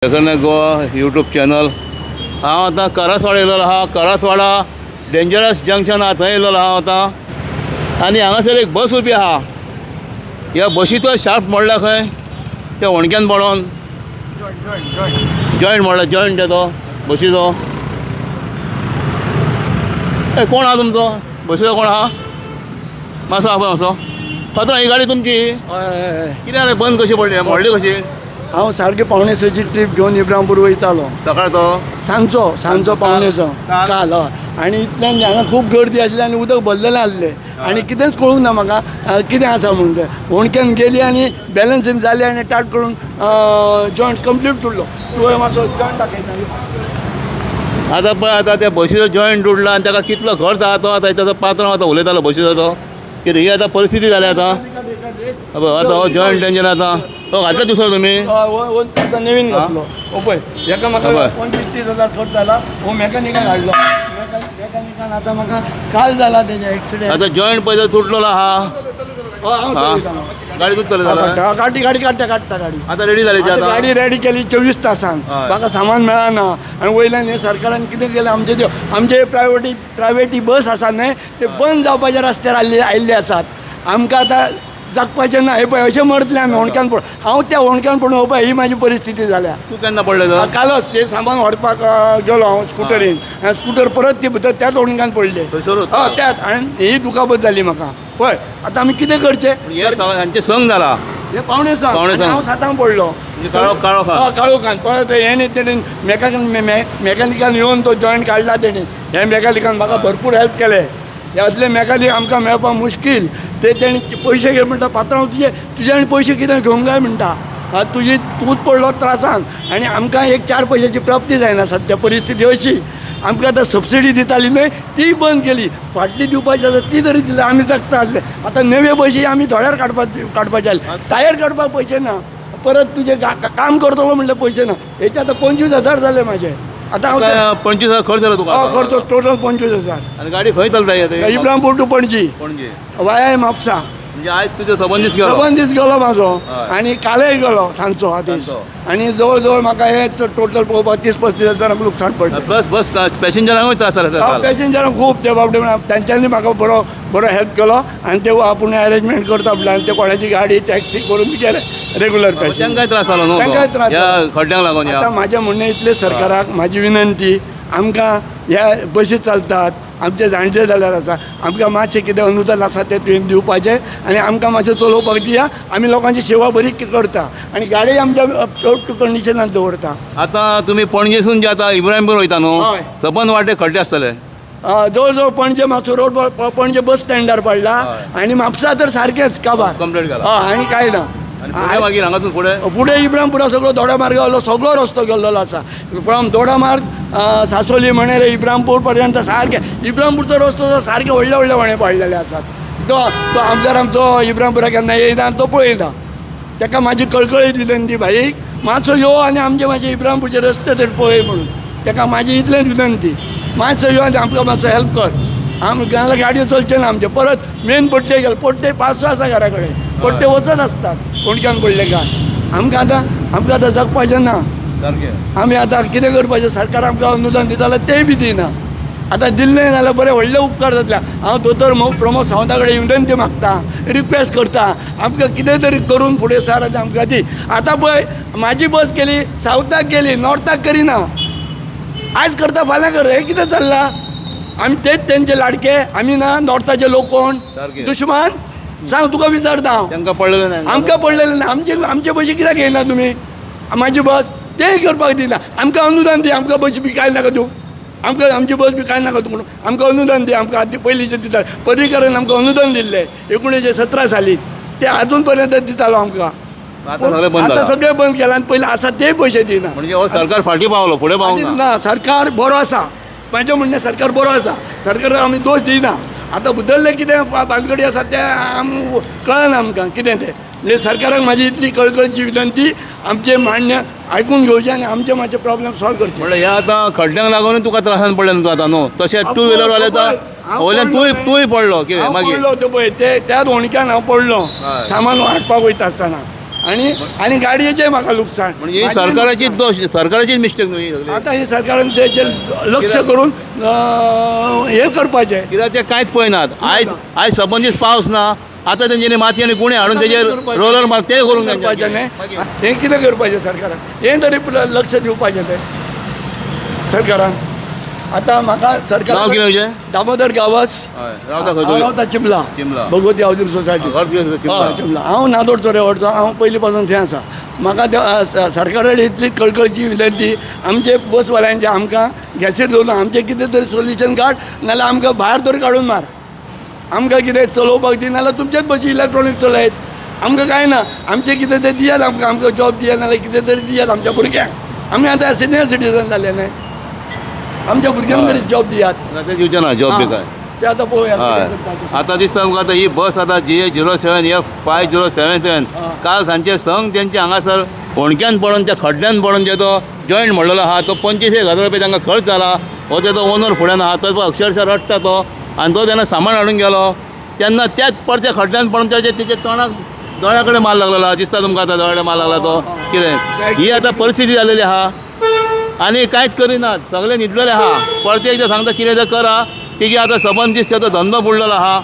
Jagannath Goa YouTube channel. हांव आतां करासवाडा येयलोलो आहा। करासवाडा डेंजरस जंक्शन आहा थंय येयलोलो आहा आतां। आनी हांगासर एक बस उबी आहा। ह्या बशीचो शाफ्ट मोडला खंय त्या होणक्यान पडोन जॉयंट मोडला। जॉयंट तो बशीचो। कोण आहा तुमचो बशीचो कोण आहा मातसो आहा मातसो पात्रांव ही गाडी तुमची कितें जालें बंद कशी पडली मोडली कशी? हांव सारकें पावणेसची ट्रीप घेवन इब्रामपूर वयतालो सकाळचो सांजचो पावणेसो काल हय। आनी इतल्यान हांगा खूब गर्दी आसली आनी उदक भरलेलें आसलें आनी कितेंच कळूंक ना म्हाका कितें आसा म्हणून तें होणक्यान गेली आनी बॅलन्सींग जाली आनी टाट करून जॉयंट कंप्लीट तुडलो। तुवें मातसो जॉयंट दाखयता आतां पळय आतां त्या बशीचो जॉयंट उडला आनी ताका कितलो खर्च आहा तो आतां ताचो पात्रांव आतां उलयतालो बशीचो तो कितें ही आतां परिस्थिती जाल्या आतां। आतां हो जॉयंट टेंशन आतां तो घातला दुसरो तुमी आतां नवीन घातलो हो पळय हेका म्हाका 25-30 खर्च जाला हो मॅकॅनिकान हाडलो। मॅकॅनिकान आतां म्हाका काल जाला तेजे एक्सिडेंट। आतां जॉयंट पळय तुटलेलो आहा गाडी तुटतली जाल्यार गाडी काडटा गाडी आतां रेडी जाली आतां गाडी रेडी केली 24 तासान म्हाका सामान मेळना आनी वयल्यान हे सरकारान कितें केलें आमचे प्रायवेटी बस आसा न्हय ते बंद जावपाच्या रस्त्यार आयिल्ले आसात। आमकां आतां जगपाचें ना हे पळय अशें मरतलें आमी होणक्यान पडून। हांव त्या होणक्यान पडून पळय ही म्हाजी परिस्थिती जाल्या। तूं केन्ना पडलें तर कालच हे सामान व्हरपाक गेलो हांव स्कुटरीन आनी स्कुटर परत ती भितर त्याच होणक्यान पडले हय त्यात आनी ही दुखापत जाली म्हाका पळय। आतां आमी कितें करचें हांचे संग जाला हे पावणे हांव 7 पडलो काळोखान परत हे न्ही तेणेन मॅकॅनिकान येवन तो जॉयंट काडला तेणेन हे मॅकॅनिकान म्हाका भरपूर हेल्प केलें। हे असले मॅकॅनिक आमकां मेळपाक मुश्कील ते तेणी पयशे घे म्हणटा पात्रांव तुजे आनी पयशे कितें घेवंक जाय म्हणटा तूंच पडलो त्रासान आनी आमकां एक 4 पयशाची प्राप्ती जायना सद्या परिस्थिती अशी। आमकां आतां सबसिडी दिताली न्हय ती बंद केली फाटली दिवपाची आसा ती तरी दिली आमी जगता आसले। आतां नव्यो बशी आमी थोड्यार काडपाचे टायर काडपाक पयशे ना परत तुजें काम करतलो म्हणल्यार पयशे ना। हेचे आतां 25,000 जाले म्हाजे। आतां हांव 25,000 खर्च जाला तुका खर्च टोटल 25,000 आनी गाडी खंय चलता इब्रामपूर टू पणजी वाया म्हापसा म्हणजे आयज तुजो सबंदीस गेलो सबंदीस गेलो म्हाजो आनी कालय गेलो सांजचो आदीस आनी जवळ जवळ म्हाका हे टोटल पळोवपाक 30-35 हजारांक लुकसाण पडलें। बस पॅसेंजरांकूय त्रास जाला पॅसेंजरांक खूब ते बाबडे तांच्यांनी म्हाका बरो हेल्प केलो आनी ते आपूण अरेंजमेंट करता म्हणलें आनी ते कोणाची गाडी टॅक्सी करून बी गेले रेग्युलर पॅसेंजर। तांकांय त्रास जालो न्हू तांकांय त्रास ह्या खड्ड्यांक लागून। आतां म्हाजें म्हणणें इतलें सरकाराक म्हाजी विनंती आमकां ह्या बशी चलतात आमचे जाणटे जाल्यार आसा आमकां मातशें कितें अनुदान आसा तें तुवें दिवपाचें आनी आमकां मातशें चलोवपाक दिया आमी लोकांची सेवा बरी करता आनी गाडी आमच्या अप टू कंडिशनान दवरता। आतां तुमी पणजेसून जे आतां इब्राहिमपूर वयता न्हू सबंद वाटे खड्डे आसतले जवळ जवळ पणजे मातसो रोड पणजे बस स्टँडार पडला आनी म्हापसा तर सारकेंच काबार कंप्लीट केला आनी कांय ना। मागीर हांगासून फुडें इब्रामपुरा सगळो दोडा मार्ग आसलो सगळो रस्तो गेल्लो आसा फ्रॉम दोडा मार्ग सासोली म्हणेर इब्रामपूर पर्यंत सारके इब्रामपूरचो रस्तो सारके व्हडले व्हडले पडलेले आसात। तो आमदार आमचो इब्रामपुरा केन्ना येयना तो पळयता ताका म्हाजी कळकळीत विनंती भाईक मातसो यो आनी आमचे मातशे इब्रामपूरचे रस्ते तर पळय म्हणून ताका म्हाजी इतलेंच विनंती मातसो यो आनी आमकां मातसो हेल्प कर। नाल्यार गाडयो चलचे ना आमचे परत मेन पट्टे गेले पट्टे 5-6 आसा घरा कडेन पट्टे वचत आसतात कोणक्यान पडले काय आमकां आतां जगपाचें ना। आमी आतां कितें करपाचें सरकार आमकां अनुदान दितालें तेंय बी दिना। आतां दिल्लें जाल्यार बरें व्हडले उपकार जातले। हांव दोतोर प्रमोद सावंता कडेन विनंती मागता रिक्वेस्ट करता आमकां कितें तरी करून फुडें सर आमकां दी। आतां पळय म्हाजी बस गेली सावथाक गेली नॉर्थाक करिना आयज करता फाल्यां कर हें कितें चल्लां? आमी तेच तेंचे लाडके आमी ना नॉर्थाचे लोक कोण दुश्मन सांग तुका विचारता हांव तांकां पडलेलें ना आमकां पडलेलें ना आमचे बशी कित्याक घेयना तुमी म्हाजी बस तेंय करपाक दिना आमकां अनुदान दी आमकां बस बी कांय नाका तूं आमकां आमची बस बी कांय नाका तूं आमकां अनुदान दी आमकां आतां पयलींचें दिता पर्रीकरान आमकां अनुदान दिल्लें 1917 साली ते अजून पर्यंत दितालो आमकां आतां सगळें बंद केलां आनी पयलीं आसा तेय पयशे दिना म्हणजे हो सरकार फाटीं पावलो फुडें पावूंक ना। सरकार बरो आसा म्हाजें म्हणणें सरकार बरो आसा सरकाराक आमी दोश दिना। आतां भितरलें कितें भानगडी आसा तें कळना आमकां कितें तें म्हणजे सरकाराक म्हाजी इतली कळकळीची विनंती आमचें मान्य आयकून घेवचें आनी आमचे मातशे प्रॉब्लेम सॉल्व करचे। म्हणल्यार हे आतां खड्ड्यांक लागून तुका त्रासान पडले न्हू आतां न्हू तशें 2 व्हिलर वाले वयल्यान तूंय पडलो कितें मागीर पडलो तो पळय त्याच होणक्यान हांव पडलो सामान हाडपाक वयता आसतना आणि गाडयेचें म्हाका लुकसाण. म्हणजे ही सरकाराचीच दोष, सरकाराचीच मिस्टेक न्हू ही सगळी. आतां हे सरकारान तेचेर लक्ष करून हे करपाचें. कित्याक ते कांयच पळयनात. आयज सबंदीच पावस ना, आतां तेंच्यांनी माती आनी गुणे हाडून तेजेर रोलर मार ते करूंक करपाचें न्ही. हें कितें करपाचें सरकारान? हें तरी लक्ष दिवपाचें तें सरकारान. आतां म्हाका नांव सरकार कितें तुजें? दामोदर गांवस. रावता खंय हांव तूं? रावता चिंबला, चिंबला. Bhagwati housing society. हय चिंबला. हांव नादोडचो रेवडचो. हांव पयलीं पासून थंय आसा. म्हाका सरकारा कडेन इतली कळकळीची विनंती, आमचे बसवाल्यांचे आमकां गॅसीर दवरून आमचें कितें तरी सोल्युशन काड, नाल्यार आमकां भायर तरी काडून मार. आमकां कितें चलोवपाक दी, नाल्यार तुमचेच बसी इलेक्ट्रॉनीक चलयत. आमकां कांय ना. आमचें कितें तें दियात आमकां जॉब दियात, नाल्यार कितें तरी दियात आमच्या भुरग्यांक. आमी आतां सिनियर सिटीजन जाले न्हय. आमच्या भुरग्यांक तरी जॉब दियात. ते दिवचे ना जॉब बी काय. ते आतां पळोवया. हय आतां दिसता तुमकां आतां ही बस आतां GA07F5077 काल सांजचे संक तेंचे हांगासर होणक्यान पडून त्या खड्ड्यान पडून जे तो जॉयंट म्हणलेलो आहा तो 25,000 रुपया तांकां खर्च जाला. हो तेजो ओनर फुड्यान आहा तो अक्षरशा रडटा तो. आनी तो जेन्ना सामान हाडून गेलो तेन्ना त्याच परत्या खड्ड्यान पडून तेजे तोंडाक दोळ्या कडेन मार लागलेलो आहा. दिसता तुमकां आतां दोळ्या मार लागला तो कितें. ही आतां परिस्थिती जालेली आहा आनी कांयच करिनात. सगळे न्हिदलेले आहा. परते एकदां सांगता कितें तें करा. तेजी आतां सबंद दीस तेजो धंदो बुडलेलो आहा.